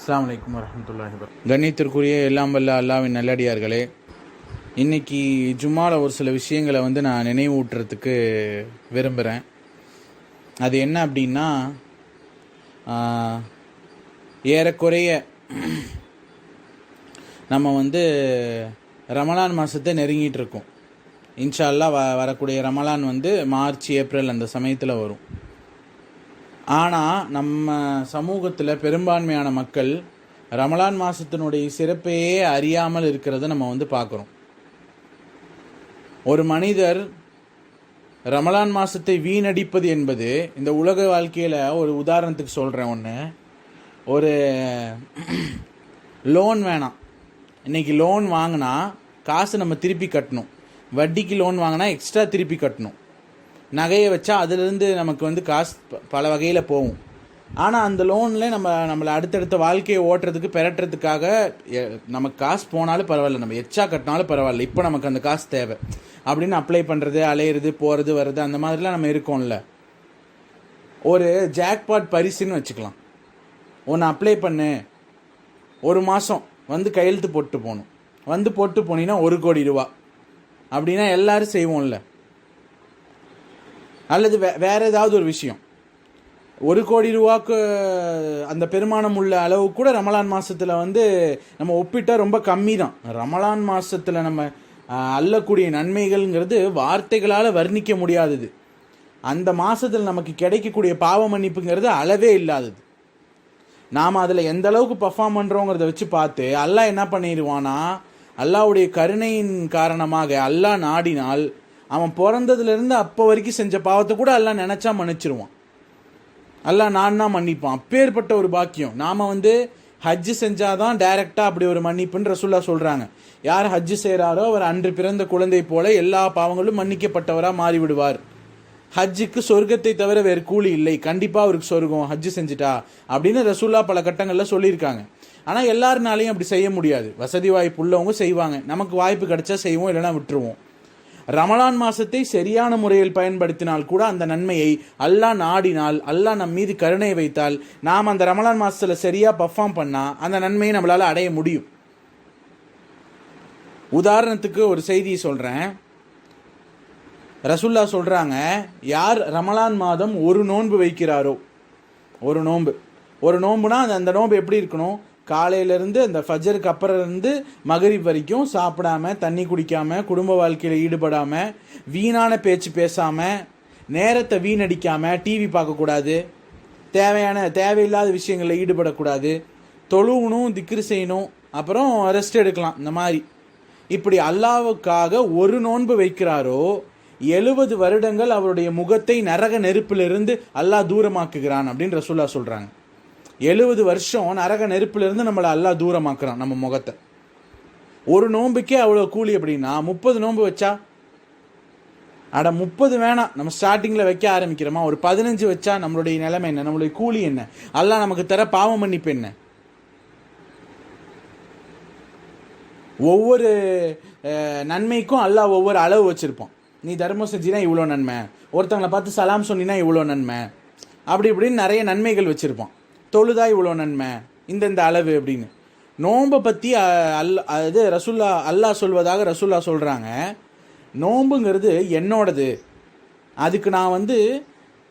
அஸ்ஸலாமு அலைக்கும் வரஹ்மத்துல்லாஹி வபரகாத்துஹு. கண்ணியத்திற்குரிய எல்லாம் வல்ல அல்லாஹ்வின் நல்லடியார்களே, இன்னைக்கு ஜும்மாவில் ஒரு சில விஷயங்களை நான் நினைவூட்டுறதுக்கு விரும்புகிறேன். அது என்ன அப்படின்னா, ஏறக்குறைய நம்ம ரமலான் மாதத்தை நெருங்கிட்டு இருக்கோம். இன்ஷா அல்லாஹ் வரக்கூடிய ரமலான் மார்ச் ஏப்ரல் அந்த சமயத்தில் வரும். ஆனால் நம்ம சமூகத்தில் பெரும்பான்மையான மக்கள் ரமலான் மாதத்தினுடைய சிறப்பையே அறியாமல் இருக்கிறத நம்ம பார்க்குறோம். ஒரு மனிதர் ரமலான் மாதத்தை வீணடிப்பது என்பது, இந்த உலக வாழ்க்கையில் ஒரு உதாரணத்துக்கு சொல்கிறேன் ஒன்று. ஒரு லோன் வேணாம், இன்றைக்கி லோன் வாங்கினா காசு நம்ம திருப்பி கட்டணும். வட்டிக்கு லோன் வாங்கினா எக்ஸ்ட்ரா திருப்பி கட்டணும். நகையை வச்சா அதிலிருந்து நமக்கு காசு பல வகையில் போகும். ஆனால் அந்த லோனில் நம்மளை அடுத்தடுத்த வாழ்க்கையை ஓட்டுறதுக்கு பெறட்டுறதுக்காக நமக்கு காசு போனாலும் பரவாயில்ல, நம்ம எச்சா கட்டினாலும் பரவாயில்ல, இப்போ நமக்கு அந்த காசு தேவை அப்படின்னு அப்ளை பண்ணுறது, அலையிறது, போகிறது வர்றது, அந்த மாதிரிலாம் நம்ம இருக்கோம்ல. ஒரு ஜாக்பாட் பரிசுன்னு வச்சுக்கலாம். ஒன்று அப்ளை பண்ணு, ஒரு மாதம் கையெழுத்து போட்டு போகணும். போட்டு போனீங்கன்னா 1 கோடி ரூபா அப்படின்னா எல்லோரும் செய்வோம்ல. அல்லது வேறு ஏதாவது ஒரு விஷயம், 1 கோடி ரூபாய்க்கு அந்த பெருமானம் உள்ள அளவு கூட ரமலான் மாதத்தில் நம்ம ஒப்பிட்டால் ரொம்ப கம்மி தான். ரமலான் மாதத்தில் நம்ம அள்ளக்கூடிய நன்மைகள்ங்கிறது வார்த்தைகளால் வர்ணிக்க முடியாதது. அந்த மாதத்தில் நமக்கு கிடைக்கக்கூடிய பாவ மன்னிப்புங்கிறது அளவே இல்லாதது. நாம் அதில் எந்த அளவுக்கு பர்ஃபார்ம் பண்ணுறோங்கிறத வச்சு பார்த்து அல்லாஹ் என்ன பண்ணிடுவானா, அல்லாஹ்வுடைய கருணையின் காரணமாக அல்லாஹ் நாடினால் அவன் பிறந்ததுலேருந்து அப்போ வரைக்கும் செஞ்ச பாவத்தை கூட அல்லாஹ் நினச்சா மன்னிச்சிருவான். அல்லாஹ் நான்னா மன்னிப்பான். அப்பேற்பட்ட ஒரு பாக்கியம். நாம் ஹஜ்ஜு செஞ்சாதான் டைரெக்டாக அப்படி ஒரு மன்னிப்புன்னு ரசூலுல்லாஹ் சொல்கிறாங்க. யார் ஹஜ்ஜு செய்கிறாரோ அவர் அன்று பிறந்த குழந்தை போல எல்லா பாவங்களும் மன்னிக்கப்பட்டவராக மாறிவிடுவார். ஹஜ்ஜுக்கு சொர்க்கத்தை தவிர வேறு கூலி இல்லை, கண்டிப்பாக அவருக்கு சொர்க்கம் ஹஜ்ஜு செஞ்சுட்டா அப்படின்னு ரசூலுல்லாஹ் பல கட்டங்களில் சொல்லியிருக்காங்க. ஆனால் எல்லாருனாலையும் அப்படி செய்ய முடியாது. வசதி வாய்ப்பு உள்ளவங்க செய்வாங்க, நமக்கு வாய்ப்பு கிடைச்சா செய்வோம், இல்லைனா விட்டுருவோம். ரமலான் மாதத்தை சரியான முறையில் பயன்படுத்தினால் கூட அந்த நன்மையை அல்லாஹ் நாடினால், அல்லாஹ் நம் மீது கருணை வைத்தால், நாம் அந்த ரமலான் மாதத்தில் சரியாக பர்ஃபார்ம் பண்ணால் அந்த நன்மையை நம்மளால் அடைய முடியும். உதாரணத்துக்கு ஒரு செய்தியை சொல்கிறேன். ரசூலுல்லாஹ் சொல்கிறாங்க, யார் ரமலான் மாதம் ஒரு நோன்பு வைக்கிறாரோ, ஒரு நோன்புனா அந்த நோன்பு எப்படி இருக்கணும், காலையிலேருந்து அந்த ஃபஜருக்கு அப்புறம்லேருந்து மகரிப் வரைக்கும் சாப்பிடாம, தண்ணி குடிக்காமல், குடும்ப வாழ்க்கையில் ஈடுபடாமல், வீணான பேச்சு பேசாமல், நேரத்தை வீணடிக்காமல், டிவி பார்க்கக்கூடாது, தேவையில்லாத விஷயங்களில் ஈடுபடக்கூடாது, தொழுவணும், திக்ரு செய்யணும், அப்புறம் ரெஸ்ட் எடுக்கலாம். இந்த மாதிரி இப்படி அல்லாஹ்வுக்காக ஒரு நோன்பு வைக்கிறாரோ 70 வருடங்கள் அவருடைய முகத்தை நரக நெருப்பிலிருந்து அல்லாஹ் தூரமாக்குகிறான் அப்படின்னு ரசூலுல்லாஹ் சொல்கிறாங்க. 70 வருஷம் நரக நெருப்பிலிருந்து நம்மளை அல்லாஹ் தூரமாக்குறான் நம்ம முகத்தை. ஒரு நோன்புக்கே அவ்வளோ கூலி அப்படின்னா 30 நோன்பு வச்சா, 30 வேணாம், நம்ம ஸ்டார்டிங்கில் வைக்க ஆரம்பிக்கிறோமா, ஒரு 15 வச்சா நம்மளுடைய நிலைமை என்ன, நம்மளுடைய கூலி என்ன, அல்லாஹ் நமக்கு தர பாவ மன்னிப்பு என்ன? ஒவ்வொரு நன்மைக்கும் அல்லாஹ் ஒவ்வொரு அளவு வச்சுருப்பான். நீ தர்மம் செஞ்சினா இவ்வளோ நன்மை, ஒருத்தவங்களை பார்த்து சலாம் சொன்னினா இவ்வளோ நன்மை, அப்படி இப்படின்னு நிறைய நன்மைகள் வச்சுருப்பான். தொழுதா இவ்வளோ நன்மை, இந்த அளவு அப்படின்னு. நோன்பை பற்றி அல்லாஹ் சொல்வதாக ரசூலுல்லாஹ் சொல்கிறாங்க, நோன்புங்கிறது என்னோடது, அதுக்கு நான்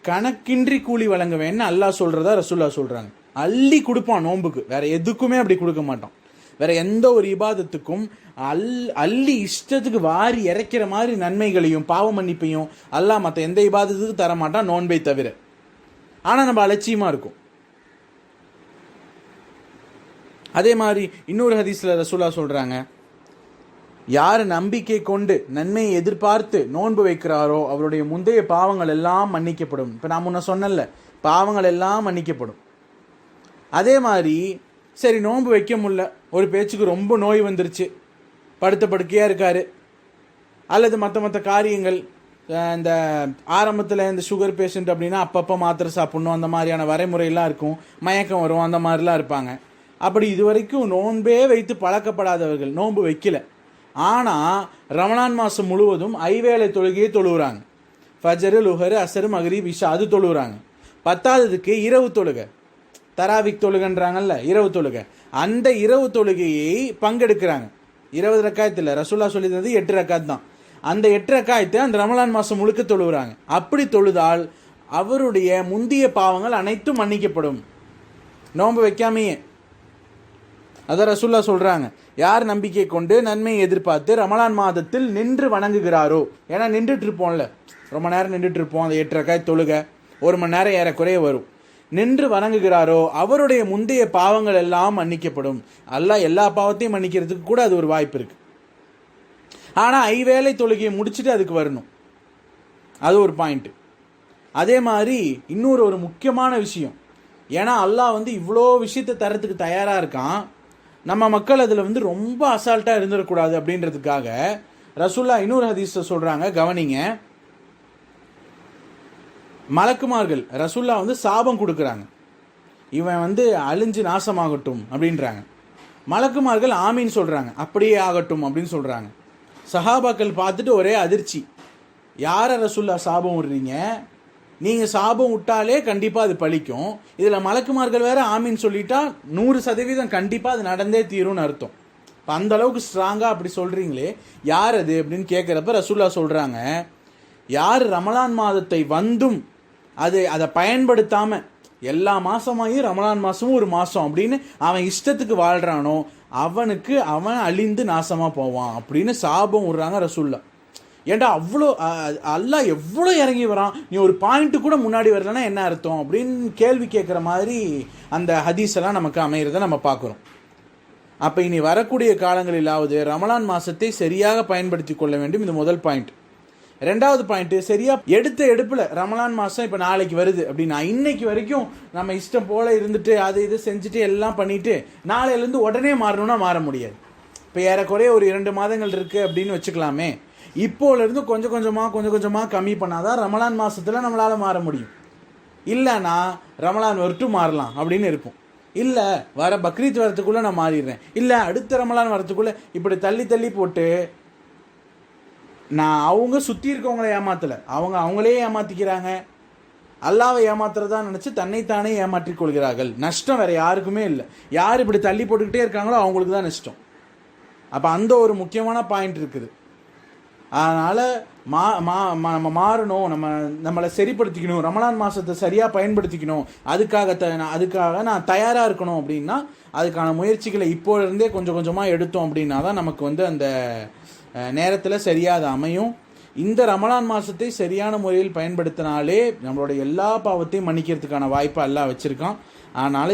கணக்கின்றி கூலி வழங்குவேன்னு அல்லாஹ் சொல்கிறதா ரசூலுல்லாஹ் சொல்கிறாங்க. அள்ளி கொடுப்பான் நோன்புக்கு, வேறு எதுக்குமே அப்படி கொடுக்க மாட்டான். வேறு எந்த ஒரு இபாதத்துக்கும் அள்ளி இஷ்டத்துக்கு வாரி இறைக்கிற மாதிரி நன்மைகளையும் பாவ மன்னிப்பையும் அல்லாஹ் மற்ற எந்த இபாதத்துக்கு தரமாட்டான், நோன்பை தவிர. ஆனால் நம்ம அலட்சியமாக இருக்கும். அதே மாதிரி இன்னொரு ஹதீஸில் ரசூலுல்லாஹ் சொல்கிறாங்க, யார் நம்பிக்கை கொண்டு நன்மையை எதிர்பார்த்து நோன்பு வைக்கிறாரோ அவருடைய முந்தைய பாவங்கள் எல்லாம் மன்னிக்கப்படும். இப்போ நான் முன்ன சொன்னல, பாவங்கள் எல்லாம் மன்னிக்கப்படும். அதே மாதிரி சரி நோன்பு வைக்க முடியல, ஒரு பேச்சுக்கு ரொம்ப நோய் வந்துருச்சு, படுத்த படுக்கையாக இருக்கார், அல்லது மற்ற காரியங்கள், இந்த ஆரம்பத்தில் இந்த சுகர் பேஷண்ட் அப்படின்னா அப்பப்போ மாத்திரை சாப்பிட்ணும், அந்த மாதிரியான வரைமுறையெல்லாம் இருக்கும், மயக்கம் வரும், அந்த மாதிரிலாம் இருப்பாங்க. அப்படி இது வரைக்கும் நோன்பே வைத்து பழக்கப்படாதவர்கள் நோன்பு வைக்கல, ஆனால் ரமலான் மாதம் முழுவதும் 5 வேளை தொழுகையை தொழுகிறாங்க. ஃபஜரு, லுஹரு, அசரு, மகரிப், இஷா அது தொழுகிறாங்க. 10ஆவதுக்கு இரவு தொழுகை, தராவிக் தொழுகன்றாங்கல்ல, இரவு தொழுகை, அந்த இரவு தொழுகையை பங்கெடுக்கிறாங்க. 20 ரக்காயத்து இல்லை, ரசூல்லா சொல்லியிருந்தது 8 ரக்காத் தான். அந்த 8 ரக்காயத்தை அந்த ரமலான் மாதம் முழுக்க தொழுகிறாங்க. அப்படி தொழுதால் அவருடைய முந்திய பாவங்கள் அனைத்தும் மன்னிக்கப்படும், நோன்பு வைக்காமையே. அதான் ரசூல்லா சொல்கிறாங்க, யார் நம்பிக்கை கொண்டு நன்மையை எதிர்பார்த்து ரமலான் மாதத்தில் நின்று வணங்குகிறாரோ, ஏன்னா நின்றுட்டு இருப்போம்ல, ரொம்ப நேரம் நின்றுட்டு இருப்போம், அந்த 8 ரக்காய் தொழுக 1 மணி நேரம் ஏறக்குறைய வரும், நின்று வணங்குகிறாரோ அவருடைய முந்தைய பாவங்கள் எல்லாம் மன்னிக்கப்படும். அல்லாஹ் எல்லா பாவத்தையும் மன்னிக்கிறதுக்கு கூட அது ஒரு வாய்ப்பு இருக்கு. ஆனால் ஐவேளை தொழுகையை முடிச்சுட்டு அதுக்கு வரணும், அது ஒரு பாயிண்ட். அதே மாதிரி இன்னொரு ஒரு முக்கியமான விஷயம், ஏன்னா அல்லாஹ் வந்து இவ்வளோ விஷயத்தை தரத்துக்கு தயாராக இருக்கான், நம்ம மக்கள் அதில் வந்து ரொம்ப அசால்ட்டாக இருந்துடக்கூடாது அப்படின்றதுக்காக ரசூல்லா இன்னொரு ஹதீஸை சொல்கிறாங்க, கவனிங்க. மலக்குமார்கள் ரசூல்லா வந்து சாபம் கொடுக்குறாங்க, இவன் வந்து அழிஞ்சு நாசமாகட்டும் அப்படின்றாங்க. மலக்குமார்கள் ஆமீன் சொல்கிறாங்க, அப்படியே ஆகட்டும் அப்படின்னு சொல்கிறாங்க. சஹாபாக்கள் பார்த்துட்டு ஒரே அதிர்ச்சி, யாரை ரசூல்லா சாபம் விடுறீங்க, நீங்கள் சாபம் விட்டாலே கண்டிப்பாக அது பழிக்கும், இதில் மலக்குமார்கள் வேற ஆமீன் சொல்லிட்டா 100% கண்டிப்பாக அது நடந்தே தீரும்னு அர்த்தம். இப்போ அந்த அளவுக்கு ஸ்ட்ராங்காக அப்படி சொல்கிறீங்களே, யார் அது அப்படின்னு கேட்குறப்ப ரசூல்லா சொல்கிறாங்க, யார் ரமலான் மாதத்தை வந்தும் அதை பயன்படுத்தாமல் எல்லா மாதமாயும் ரமலான் மாதமும் ஒரு மாதம் அப்படின்னு அவன் இஷ்டத்துக்கு வாழ்கிறானோ அவன் அழிந்து நாசமாக போவான் அப்படின்னு சாபம் விடுறாங்க ரசூல்லா. ஏன்டா அவ்வளோ அல்லாஹ் எவ்வளோ இறங்கி வரான், நீ ஒரு பாயிண்ட்டு கூட முன்னாடி வரலன்னா என்ன அர்த்தம் அப்படின்னு கேள்வி கேட்குற மாதிரி அந்த ஹதீஸ் எல்லாம் நமக்கு அமைகிறத நம்ம பார்க்குறோம். அப்போ இனி வரக்கூடிய காலங்களிலாவது ரமலான் மாதத்தை சரியாக பயன்படுத்தி கொள்ள வேண்டும், இது முதல் பாயிண்ட். 2வது பாயிண்ட்டு, சரியாக எடுத்த எடுப்பில் ரமலான் மாதம் இப்போ நாளைக்கு வருது அப்படின்னா இன்னைக்கு வரைக்கும் நம்ம இஷ்டம் போல் இருந்துட்டு அதை இது செஞ்சுட்டு எல்லாம் பண்ணிவிட்டு நாளையிலேருந்து உடனே மாறணும்னா மாற முடியாது. இப்போ ஏறக்குறைய ஒரு 2 மாதங்கள் இருக்குது அப்படின்னு வச்சுக்கலாமே. இப்போலேருந்து கொஞ்சம் கொஞ்சமாக கம்மி பண்ணாதான் ரமலான் மாதத்தில் நம்மளால் மாற முடியும். இல்லைன்னா ரமலான் வரட்டும் மாறலாம் அப்படின்னு இருக்கும். இல்லை வர பக்ரீத் வரத்துக்குள்ளே நான் மாறிடுறேன், இல்லை அடுத்த ரமலான் வரத்துக்குள்ளே, இப்படி தள்ளி போட்டு நான் அவங்க சுற்றி இருக்கவங்கள ஏமாத்தலை, அவங்களே ஏமாற்றிக்கிறாங்க, அல்லாவை ஏமாத்துறதா நினச்சி தன்னைத்தானே ஏமாற்றிக் கொள்கிறார்கள். நஷ்டம் வேறு யாருக்குமே இல்லை, யார் இப்படி தள்ளி போட்டுக்கிட்டே இருக்காங்களோ அவங்களுக்கு தான் நஷ்டம். அப்போ அந்த ஒரு முக்கியமான பாயிண்ட் இருக்குது. அதனால் நம்ம மாறணும், நம்மளை சரிப்படுத்திக்கணும், ரமலான் மாதத்தை சரியாக பயன்படுத்திக்கணும், அதுக்காக நான் தயாராக இருக்கணும் அப்படின்னா அதுக்கான முயற்சிகளை இப்போலேருந்தே கொஞ்சமாக எடுத்தோம் அப்படின்னா தான் நமக்கு வந்து அந்த நேரத்தில் சரியாக அது அமையும். இந்த ரமலான் மாதத்தை சரியான முறையில் பயன்படுத்தினாலே நம்மளோட எல்லா பாவத்தையும் மன்னிக்கிறதுக்கான வாய்ப்பை அல்லாஹ் வச்சுருக்கான். அதனால்